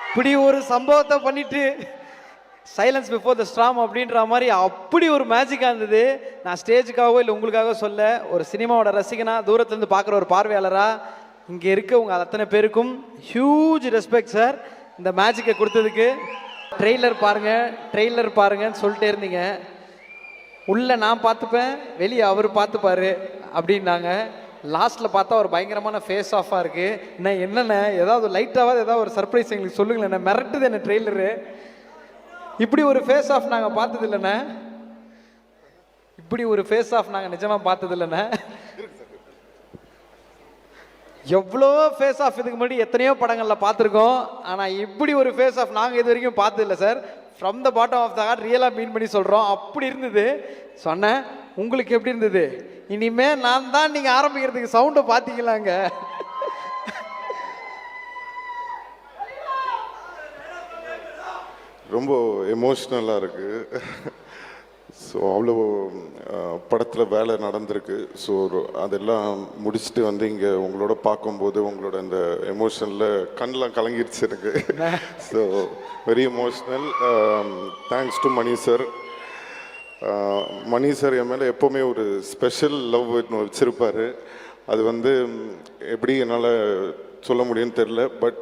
இப்படி ஒரு சம்பவத்தை பண்ணிட்டு சைலன்ஸ் பிஃபோர் த ஸ்ட்ராம் அப்படின்ற மாதிரி அப்படி ஒரு மேஜிக்காக இருந்தது. நான் ஸ்டேஜுக்காகவோ இல்லை உங்களுக்காக சொல்ல, ஒரு சினிமாவோட ரசிகனா தூரத்துலேருந்து பார்க்குற ஒரு பார்வையாளராக இங்கே இருக்க உங்கள் அத்தனை பேருக்கும் ஹியூஜ் ரெஸ்பெக்ட் சார் இந்த மேஜிக்கை கொடுத்ததுக்கு. ட்ரெய்லர் பாருங்கன்னு சொல்லிட்டே இருந்தீங்க. உள்ளே நான் பார்த்துப்பேன், வெளியே அவர் பார்த்துப்பாரு அப்படின்னாங்க. லாஸ்ட்டில் பார்த்தா ஒரு பயங்கரமான ஃபேஸ் ஆஃபாக இருக்குது. நான் என்னென்ன ஏதாவது லைட்டாவது ஏதாவது ஒரு சர்ப்ரைஸ் எங்களுக்கு சொல்லுங்களேன். என்ன மிரட்டுது என்ன ட்ரெய்லரு. இப்படி ஒரு ஃபேஸ் ஆஃப் நாங்கள் பார்த்தது இல்லைண்ணே. இப்படி ஒரு ஃபேஸ் ஆஃப் நாங்கள் நிஜமாக பார்த்தது இல்லைண்ணே. எவ்வளோ ஃபேஸ் ஆஃப் இதுக்கு முன்னாடி எத்தனையோ படங்களில் பார்த்துருக்கோம். ஆனால் இப்படி ஒரு ஃபேஸ் ஆஃப் நாங்கள் இது வரைக்கும் பார்த்தது இல்லை sir. From the bottom of the heart ரியலாக மீன் பண்ணி சொல்கிறோம். அப்படி இருந்தது. சொன்னேன் உங்களுக்கு எப்படி இருந்தது? இனிமே நான் தான் நீங்கள் ஆரம்பிக்கிறதுக்கு சவுண்டை பார்த்தீங்களாங்க. ரொம்ப எமோஷ்னலாக இருக்குது. ஸோ அவ்வளோ படத்தில் வேலை நடந்திருக்கு. ஸோ அதெல்லாம் முடிச்சுட்டு வந்து இங்கே உங்களோட பார்க்கும்போது உங்களோட அந்த எமோஷனில் கண்ணெலாம் கலங்கிடுச்சு எனக்கு. So very emotional. Thanks to Mani sir. Mani sir என் மேலே எப்போவுமே ஒரு ஸ்பெஷல் லவ் வச்சுருப்பார். அது வந்து எப்படி என்னால் சொல்ல முடியும்னு தெரில. பட்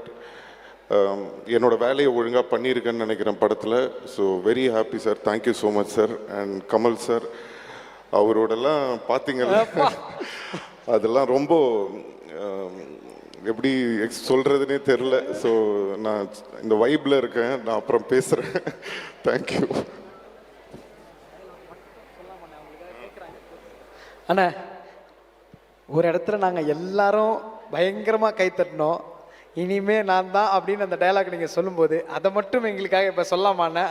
என்னோடய வேலையை ஒழுங்காக பண்ணியிருக்கேன்னு நினைக்கிறேன் படத்தில். So very happy sir. Thank you so much sir. And Kamal sir அவரோடலாம் பார்த்தீங்கன்னா அதெல்லாம் ரொம்ப எப்படி சொல்கிறதுனே தெரில. ஸோ நான் இந்த வைப்பில் இருக்கேன். நான் அப்புறம் பேசுகிறேன். தேங்க்யூ அண்ணா. ஒரு இடத்துல நாங்கள் எல்லாரும் பயங்கரமாக கை தட்டினோம். இனிமே நான் தான் அப்படின்னு அந்த டயலாக் நீங்கள் சொல்லும்போது அதை மட்டும் எங்களுக்காக இப்போ சொல்லாமாண்ணே?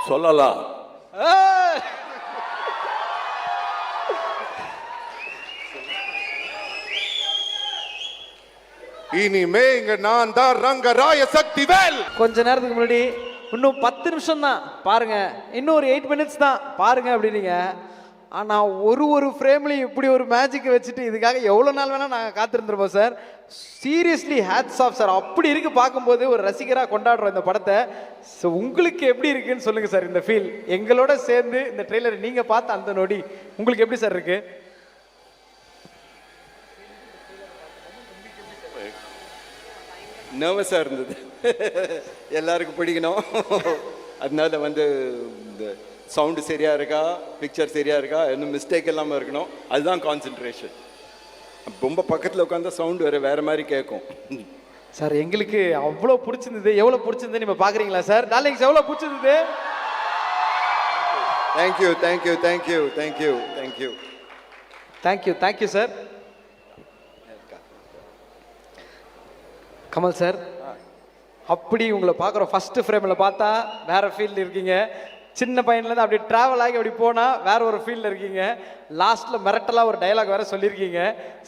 சொல்லலாம். இனிமே இங்க நான் தான் ரங்கராய சக்திவேல். கொஞ்ச நேரத்துக்கு முன்னாடி இன்னும் 10 நிமிஷம் தான் பாருங்க, இன்னும் ஒரு 8 minutes தான் பாருங்க அப்படின்னீங்க. ஆனால் ஒரு ஃப்ரேம்லையும் இப்படி ஒரு மேஜிக்கை வச்சுட்டு இதுக்காக எவ்வளோ நாள் வேணால் நாங்கள் காத்திருந்துருப்போம் sir. Seriously hats off sir. அப்படி இருக்கு பார்க்கும்போது ஒரு ரசிகராக கொண்டாடுறோம் இந்த படத்தை. ஸோ உங்களுக்கு எப்படி இருக்குன்னு சொல்லுங்கள் சார் இந்த ஃபீல். எங்களோட சேர்ந்து இந்த ட்ரெய்லரை நீங்கள் பார்த்த அந்த நொடி உங்களுக்கு எப்படி சார் இருக்கு? நர்வஸாக இருந்தது. எல்லாருக்கும் பிடிக்கணும். அதனால வந்து இந்த சவுண்டு சரியாக இருக்கா, பிக்சர் சரியாக இருக்கா, இன்னும் மிஸ்டேக் இல்லாமல் இருக்கணும். அதுதான் கான்சென்ட்ரேஷன். ரொம்ப பக்கத்தில் உட்காந்தா சவுண்டு வேறு மாதிரி கேட்கும் சார். எங்களுக்கு அவ்வளோ பிடிச்சிருந்தது. எவ்வளோ பிடிச்சிருந்தது நீங்கள் பார்க்குறீங்களா சார்? டார்லிங்ஸ் எவ்வளோ பிடிச்சிருந்தது? Thank you thank you thank you thank you thank you thank you thank you sir. Kamal sir, அப்படி உங்களை பார்க்குறோம். ஃபஸ்ட்டு ஃப்ரேமில் பார்த்தா வேறு ஃபீல்டு இருக்கீங்க. சின்ன பையன்லேருந்து அப்படி ட்ராவல் ஆகி அப்படி போனால் வேற ஒரு ஃபீல்டில் இருக்கீங்க. லாஸ்ட்டில் மிரட்டலாக ஒரு டைலாக் வேறு சொல்லியிருக்கீங்க.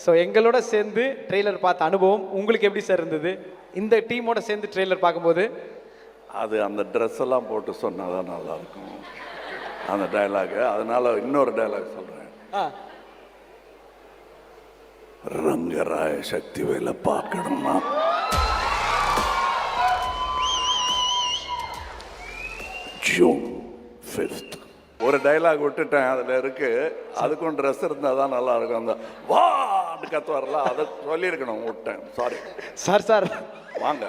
ஸோ எங்களோட சேர்ந்து ட்ரெய்லர் பார்த்த அனுபவம் உங்களுக்கு எப்படி சார் இருந்தது? இந்த டீமோட சேர்ந்து ட்ரெய்லர் பார்க்கும்போது அது அந்த ட்ரெஸ் எல்லாம் போட்டு சொன்னால் தான் நல்லாயிருக்கும் அந்த டைலாகு. அதனால் இன்னொரு டைலாக் சொல்கிறேன். ரங்கராய சக்திவேலை பார்க்கணும்னா ஜூன் 5th ஒரு டைலாக் விட்டுட்டேன். அதில் இருக்கு, அதுக்கும் ட்ரெஸ் இருந்தால் தான் நல்லா இருக்கும். அந்த வான்னு கத்து வரல, அதை சொல்லியிருக்கணும், விட்டேன். Sorry sir. வாங்க.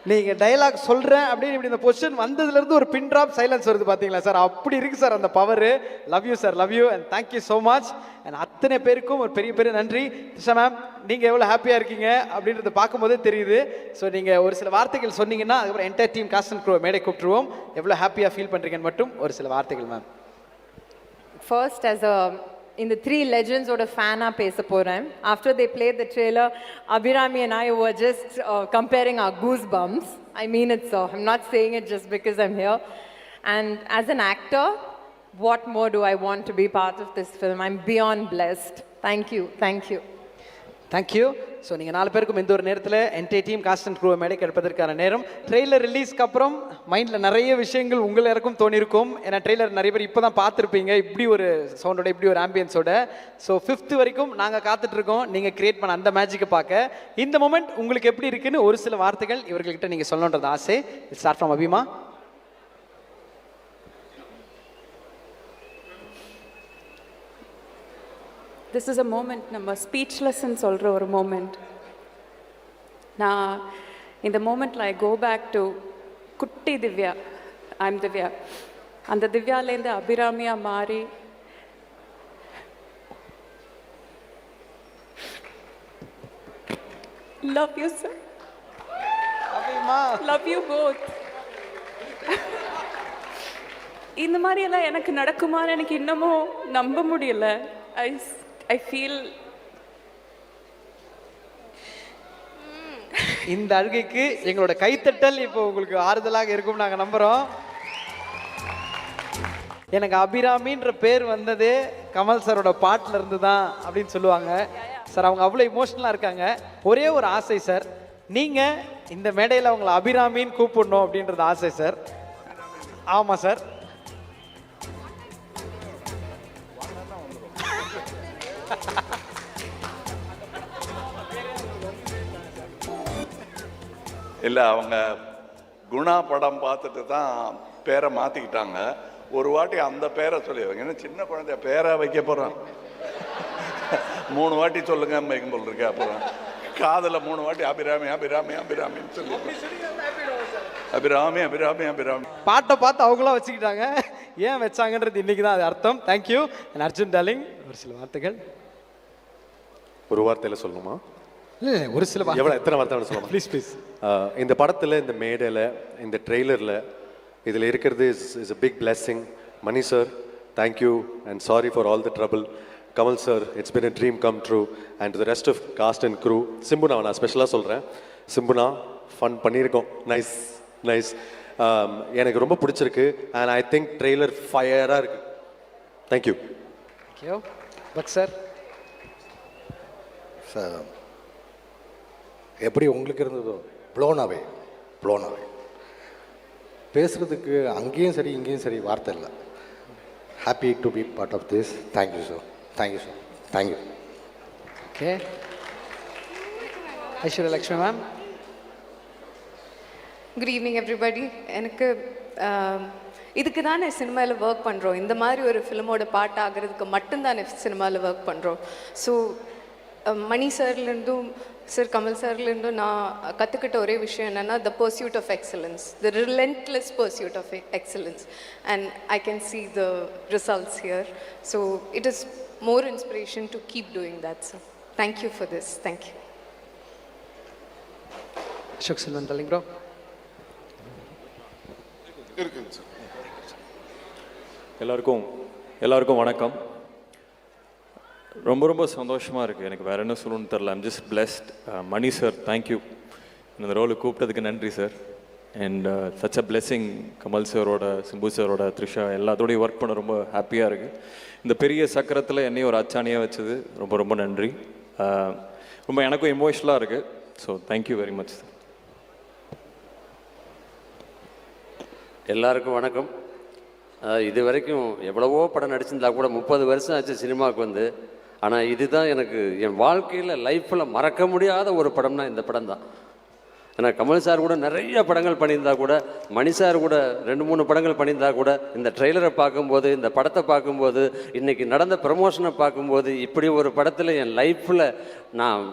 நீங்கள் டைலாக் சொல்கிறேன் அப்படின்னு இப்படி இந்த பொசிஷன் வந்ததுலேருந்து ஒரு பின் ட்ராப் சைலன்ஸ் வருது பார்த்தீங்களா சார்? அப்படி இருக்குது சார் அந்த power. Love you sir, love you and thank you so much. And அத்தனை பேருக்கும் ஒரு பெரிய பெரிய நன்றி. திஷா மேம், நீங்கள் எவ்வளோ ஹாப்பியாக இருக்கீங்க அப்படின்றத பார்க்கும்போதே தெரியுது. ஸோ நீங்கள் ஒரு சில வார்த்தைகள் சொன்னீங்கன்னா அதுக்கப்புறம் entire team cast and crew மேடை கூப்பிட்டுருவோம். எவ்வளோ ஹாப்பியாக ஃபீல் பண்ணுறீங்கன்னு மட்டும் ஒரு சில வார்த்தைகள் ma'am. First, as a in the Three Legends oda fan ah pesa poren. After they played the trailer, Abhirami and I were just comparing our goosebumps. I mean it, so I'm not saying it just because I'm here. And as an actor, what more do I want to be part of this film? I'm beyond blessed. Thank you. Thank you. Thank you. So நீங்கள் 4 பேருக்கும் இந்த ஒரு நேரத்தில் entire team cast and க்ரூவை மேடைக்கு எடுப்பதற்கான நேரம். Trailer ரிலீஸ்க்கு அப்புறம் மைண்டில் நிறைய விஷயங்கள் உங்கள் எல்லாருக்கும் தோணிருக்கும். ஏன்னா ட்ரெய்லர் நிறைய பேர் இப்போ தான் பார்த்துருப்பீங்க, இப்படி ஒரு சவுண்டோட, இப்படி ஒரு ஆம்பியன்ஸோட. ஸோ 5th வரைக்கும் நாங்கள் காத்துட்ருக்கோம் நீங்கள் கிரியேட் பண்ண அந்த மேஜிக்கை பார்க்க. இந்த மொமெண்ட் உங்களுக்கு எப்படி இருக்குன்னு ஒரு சில வார்த்தைகள் இவர்கள்கிட்ட நீங்கள் சொல்லணுன்றது ஆசை. ஸ்டார்ட் ஃப்ரம் அபிமா. This is a moment, நம்ம ஸ்பீச்லெஸ்ன்னு சொல்கிற ஒரு மூமெண்ட். நான் இந்த மூமெண்ட்டில் ஐ கோ பேக் டு குட்டி திவ்யா. ஐம் திவ்யா. அந்த திவ்யாலேருந்து அபிராமியாக மாறி love you sir. Love you both. இந்த மாதிரியெல்லாம் எனக்கு நடக்குமான்னு எனக்கு இன்னமும் நம்ப முடியல. I feel இந்த அழுகைக்கு எங்களோட கைத்தட்டல் இப்போ உங்களுக்கு ஆறுதலாக இருக்கும் நாங்கள் நம்புகிறோம். எனக்கு அபிராமின்ற பேர் வந்ததே கமல் சாரோட பாட்டில் இருந்து தான் அப்படின்னு சொல்லுவாங்க சார். அவங்க அவ்வளோ இமோஷனலாக இருக்காங்க. ஒரே ஒரு ஆசை சார், நீங்கள் இந்த மேடையில் அவங்களை அபிராமின்னு கூப்பிடணும் அப்படின்றது ஆசை சார். ஆமாம் சார். இல்லை, அவங்க குணா படம் பார்த்துட்டு தான் பேரை மாற்றிக்கிட்டாங்க. ஒரு வாட்டி அந்த பேரை சொல்லி ஏன்னா சின்ன குழந்தைய பேரை வைக்க போகிறான். 3 வாட்டி சொல்லுங்க வைக்கும் போல் இருக்கு. அப்புறம் காதில் 3 வாட்டி அபிராமி அபிராமி அபிராமின்னு சொல்லி அபிராமி அபிராமி அபிராமி பாட்டை பார்த்து அவங்களாம் வச்சுக்கிட்டாங்க. ஏன் வச்சாங்கன்றது இன்னைக்கு தான் அது அர்த்தம். தேங்க்யூ. அர்ஜுன் டார்லிங், ஒரு சில வார்த்தைகள். ஒரு வார்த்தையில் சொல்லணுமா? இல்லை ஒரு சில எவ்வளோ எத்தனை வார்த்தை சொல்லலாம்? Please please. இந்த படத்தில், இந்த மேடையில், இந்த ட்ரெய்லரில் இதில் இருக்கிறது is a big blessing. Mani sir, thank you and sorry for all the trouble. Kamal sir, it's been a dream come true. and to the rest of cast and crew. சிம்புனா நான் ஸ்பெஷலாக சொல்கிறேன். சிம்புனா ஃபன் பண்ணியிருக்கோம். Nice nice. எனக்கு ரொம்ப பிடிச்சிருக்கு. அண்ட் ஐ திங்க் ட்ரெய்லர் ஃபயராக இருக்குது. Thank you. Thank you. Buck sir. Sir எப்படி உங்களுக்கு இருந்ததோ, ப்ளோன் அவே. பேசுகிறதுக்கு அங்கேயும் சரி இங்கேயும் சரி வார்த்தை இல்லை. Happy to be part of this. Thank you sir. Thank you sir. Thank you. Okay. Aishwarya Lakshmi ma'am. Good evening everybody. எனக்கு இதுக்கு தானே சினிமாவில் ஒர்க் பண்ணுறோம். இந்த மாதிரி ஒரு ஃபிலிமோட பார்ட் ஆகிறதுக்கு மட்டும்தானே சினிமாவில் ஒர்க் பண்ணுறோம். ஸோ மணி சார்லேருந்தும் சார் கமல் சார்லேருந்தும் நான் கற்றுக்கிட்ட ஒரே விஷயம் என்னென்னா, the pursuit of excellence, the relentless pursuit of excellence. And I can see the results here. So it is more inspiration to keep doing that, sir. Thank you for this. Thank you. Ashok Selvan darling bro. இருக்குங்க sir. எல்லாருக்கும் வணக்கம். ரொம்ப சந்தோஷமாக இருக்குது. எனக்கு வேறு என்ன சொல்லணும்னு தெரில. I'm just blessed. Mani sir, thank you. இந்த ரோலுக்கு கூப்பிட்டதுக்கு நன்றி sir. And such a blessing. Kamal சாரோட, சிம்பு சாரோட, த்ரிஷா எல்லாத்தோடையும் ஒர்க் பண்ண ரொம்ப ஹாப்பியாக இருக்குது. இந்த பெரிய சக்கரத்தில் என்னையும் ஒரு அச்சாணியாக வச்சது ரொம்ப நன்றி. ரொம்ப எனக்கும் எமோஷ்னலாக இருக்குது. So thank you very much sir. எல்லாருக்கும் வணக்கம். இது வரைக்கும் எவ்வளவோ படம் நடிச்சிருந்தா கூட 30 வருஷம் ஆச்சு சினிமாவுக்கு வந்து. ஆனால் இதுதான் எனக்கு என் வாழ்க்கையில் லைஃப்பில் மறக்க முடியாத ஒரு படம்னா இந்த படம் தான். ஏன்னா கமல் சார் கூட நிறைய படங்கள் பண்ணியிருந்தா கூட, மணி சார் கூட 2-3 படங்கள் பண்ணியிருந்தா கூட, இந்த ட்ரெய்லரை பார்க்கும்போது, இந்த படத்தை பார்க்கும்போது, இன்றைக்கி நடந்த ப்ரமோஷனை பார்க்கும்போது, இப்படி ஒரு படத்தில் என் லைஃப்பில் நான்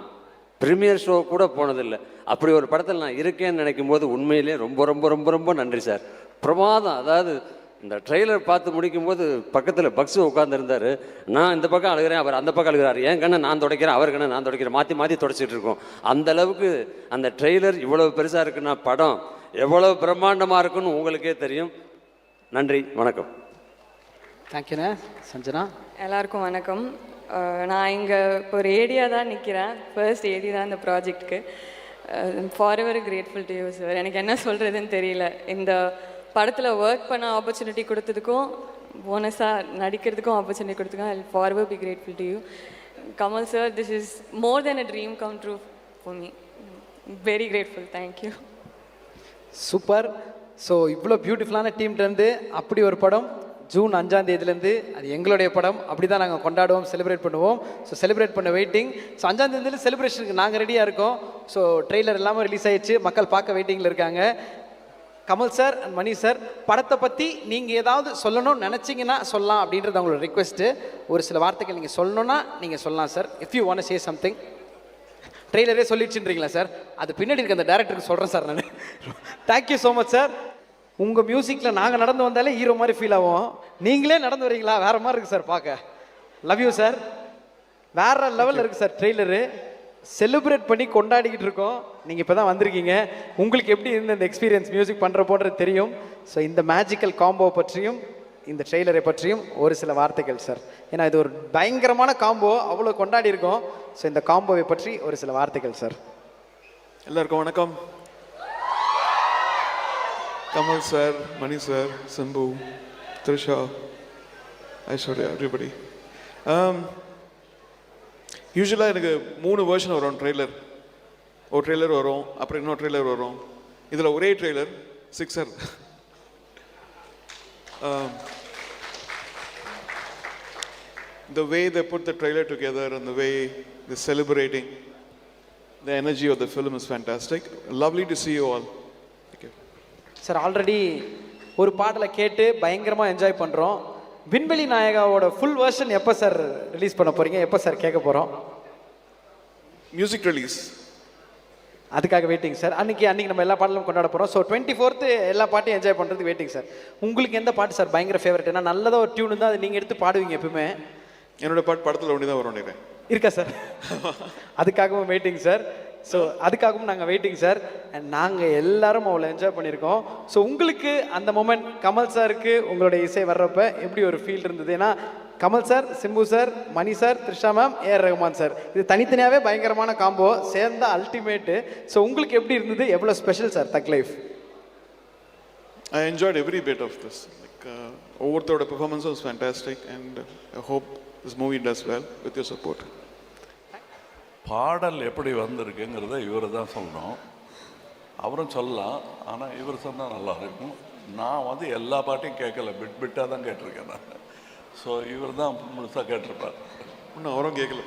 ப்ரீமியர் ஷோ கூட போனதில்லை. அப்படி ஒரு படத்தில் நான் இருக்கேன்னு நினைக்கும் போது உண்மையிலே ரொம்ப நன்றி சார். பிரமாதம். அதாவது இந்த ட்ரெய்லர் பார்த்து முடிக்கும்போது பக்கத்தில் பக்ஸு உட்காந்துருந்தார். நான் இந்த பக்கம் அழுகிறேன், அவர் அந்த பக்கம் அழுகிறார். என் கண்ணை நான் துடைக்கிறேன், அவர் கண்ணை நான் துடைக்கிறேன், மாற்றி துடைச்சிட்டு இருக்கோம். அந்த அளவுக்கு அந்த ட்ரெய்லர் இவ்வளோ பெருசாக இருக்குன்னா படம் எவ்வளோ பிரம்மாண்டமாக இருக்குன்னு உங்களுக்கே தெரியும். நன்றி, வணக்கம். தேங்க்யூண்ணே. சஞ்சனா. எல்லாருக்கும் வணக்கம். நான் இங்கே இப்போ ஒரு ஏடியாக தான் நிற்கிறேன். ஃபர்ஸ்ட் ஏடி தான் இந்த ப்ராஜெக்ட்டுக்கு. Forever grateful to you sir. எனக்கு என்ன சொல்கிறதுன்னு தெரியல. இந்த படத்தில் ஒர்க் பண்ண ஆப்பர்ச்சுனிட்டி கொடுத்ததுக்கும், போனஸாக நடிக்கிறதுக்கும் ஆப்பர்ச்சுனிட்டி கொடுத்துருக்கோம். I will forever be grateful to you. Kamal sir, this is more than a dream come true for me. Very grateful. Thank you. Super. So இவ்வளோ பியூட்டிஃபுல்லான டீம்லேருந்து அப்படி ஒரு படம் ஜூன் 5ஆம் தேதியிலேருந்து அது எங்களுடைய படம் அப்படி தான் நாங்கள் கொண்டாடுவோம், செலிப்ரேட் பண்ணுவோம். ஸோ செலிப்ரேட் பண்ண வெயிட்டிங். ஸோ 5ஆம் தேதியில் செலிப்ரேஷனுக்கு நாங்கள் ரெடியாக இருக்கோம். ஸோ ட்ரெய்லர் எல்லாமே ரிலீஸ் ஆயிடுச்சு, மக்கள் பார்க்க வெயிட்டிங்கில் இருக்காங்க. Kamal sir and Mani sir, படத்தை பற்றி நீங்கள் ஏதாவது சொல்லணும்னு நினச்சிங்கன்னா சொல்லலாம் அப்படின்றது அவங்களோட ரிக்வெஸ்ட்டு. ஒரு சில வார்த்தைகள் நீங்கள் சொல்லணுன்னா நீங்கள் சொல்லலாம் sir. If you want say something. ட்ரெய்லரே சொல்லிடுச்சுன்றீங்களா சார்? அது பின்னாடி இருக்க அந்த டேரக்டருக்கு சொல்கிறேன் சார் நான். Thank you so much sir. உங்கள் மியூசிக்கில் நாங்கள் நடந்து வந்தாலே ஹீரோ மாதிரி ஃபீல் ஆகும். நீங்களே நடந்து வரீங்களா, வேறு மாதிரி இருக்குது சார் பார்க்க. Love you sir. வேறு லெவலில் இருக்குது சார் ட்ரெய்லரு. செலிப்ரேட் பண்ணி கொண்டாடிக்கிட்டு இருக்கோம். நீங்கள் இப்போ தான் வந்திருக்கீங்க. உங்களுக்கு எப்படி இருந்த இந்த எக்ஸ்பீரியன்ஸ் மியூசிக் பண்ணுற போன்றது தெரியும். ஸோ இந்த மேஜிக்கல் காம்போ பற்றியும் இந்த ட்ரெய்லரை பற்றியும் ஒரு சில வார்த்தைகள் சார். ஏன்னா இது ஒரு பயங்கரமான காம்போ, அவ்வளோ கொண்டாடி இருக்கோம். ஸோ இந்த காம்போவை பற்றி ஒரு சில வார்த்தைகள் சார். எல்லாருக்கும் வணக்கம். Kamal sir, Mani sir, Simbu, Trisha, Aishwarya, everybody. யூஸ்வலாக எனக்கு 3 வெர்ஷன் வரும் ட்ரெய்லர். ஒரு ட்ரெய்லர் வரும், அப்புறம் இன்னொரு ட்ரெய்லர் வரும். இதில் ஒரே trailer sixer. The way they put the trailer together and the way they're celebrating the energy of the film is fantastic. Lovely to see you all. Thank you. Sir already ஒரு பாடலை கேட்டு பயங்கரமாக enjoy பண்ணுறோம். விண்வெளி நாயகாவோட full version எப்போ sir release பண்ண போகிறீங்க, எப்போ சார் கேட்க போகிறோம்? Music release. அதுக்காக வெயிட்டிங் சார். அன்றைக்கி நம்ம எல்லா பாடலும் கொண்டாட போகிறோம். ஸோ 24th எல்லா பாட்டையும் என்ஜாய் பண்ணுறதுக்கு வெயிட்டிங் சார். உங்களுக்கு எந்த பாட்டு சார் பயங்கர ஃபேவரட்? ஏன்னா நல்லதாக ஒரு டியூன் தான், அது நீங்கள் எடுத்து பாடுவீங்க எப்பவுமே. என்னோட பாட்டு படத்தில் ஒன்று தான் வரும் நினைக்கிறேன். இருக்கா சார்? அதுக்காகவும் வெயிட்டிங் சார். ஸோ அதுக்காகவும் நாங்கள் வெயிட்டிங் சார். அண்ட் நாங்கள் எல்லாரும் அவ்வளோ என்ஜாய் பண்ணியிருக்கோம். ஸோ உங்களுக்கு அந்த மொமெண்ட் கமல் சாருக்கு உங்களுடைய இசை வர்றப்ப எப்படி ஒரு ஃபீல் இருந்தது? ஏன்னா Kamal sir, Simbu sir, Mani sir, Trisha ma'am, AR Rahman sir, இது தனித்தனியாகவே பயங்கரமான காம்போ, சேர்ந்த அல்டிமேட்டு. ஸோ உங்களுக்கு எப்படி இருந்தது, எவ்வளோ ஸ்பெஷல் சார் தக் life? I enjoyed every bit of this. ஒவ்வொருத்தரோட performance was fantastic and I hope this movie does well with your support. பாடல் எப்படி வந்திருக்குங்கிறத இவர் தான் சொல்லணும். அவரும் சொல்லலாம், ஆனால் இவர் சொன்னால் நல்லா இருக்கும். நான் வந்து எல்லா பாட்டையும் கேட்கல, பிட்டாக தான் கேட்டிருக்கேன் நான். ஸோ இவர் தான் முழுசாக கேட்டிருப்பார். இன்னும் அவரும் கேட்கல.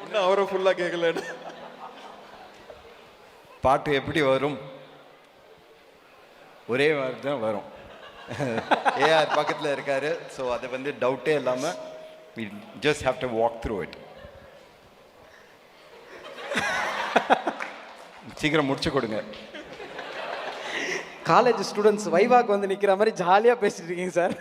இன்னும் அவரும் ஃபுல்லாக கேட்கல. பாட்டு எப்படி வரும்? ஒரே வார்த்தை தான் வரும். ஏஆர் பக்கத்தில் இருக்காரு. ஸோ அதை வந்து டவுட்டே இல்லாமல் we just have to walk through it. சீக்கிரம் முடிச்சு கொடுங்க. காலேஜ் ஸ்டூடெண்ட்ஸ் வைவாக்கு வந்து நிற்கிற மாதிரி ஜாலியாக பேசிட்டு இருக்கீங்க சார்.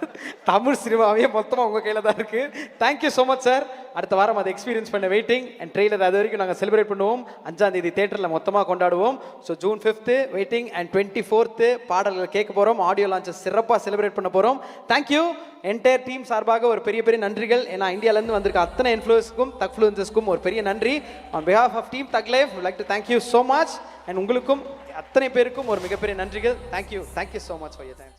தமிழ் சினிமாவே மொத்தமாக உங்கள் கையில் தான் இருக்குது. Thank you so much sir. அடுத்த வாரம் அதை எக்ஸ்பீரியன்ஸ் பண்ண வெயிட்டிங். அண்ட் ட்ரெய்லர் அது வரைக்கும் நாங்கள் செலிப்ரேட் பண்ணுவோம். 5ஆம் தேதி தேட்டரில் மொத்தமாக கொண்டாடுவோம். So June 5th waiting and 24th பாடல்கள் கேட்க போகிறோம். ஆடியோ லான்ச்சை சிறப்பாக செலிப்ரேட் பண்ண போகிறோம். தேங்க்யூ. என்டையர் டீம் சார்பாக ஒரு பெரிய பெரிய நன்றிகள். ஏன்னா இந்தியாவிலேருந்து வந்திருக்க அத்தனை இன்ஃப்ளூயன்ஸுக்கும் தக்ஃப்ளூயன்ஸஸ்க்கும் ஒரு பெரிய நன்றி. ஆன் பிஹாஃப் ஆஃப் டீம் தக் life like to thank you so much. And உங்களுக்கும் அத்தனை பேருக்கும் ஒரு மிகப்பெரிய நன்றிகள். Thank you so much for your time.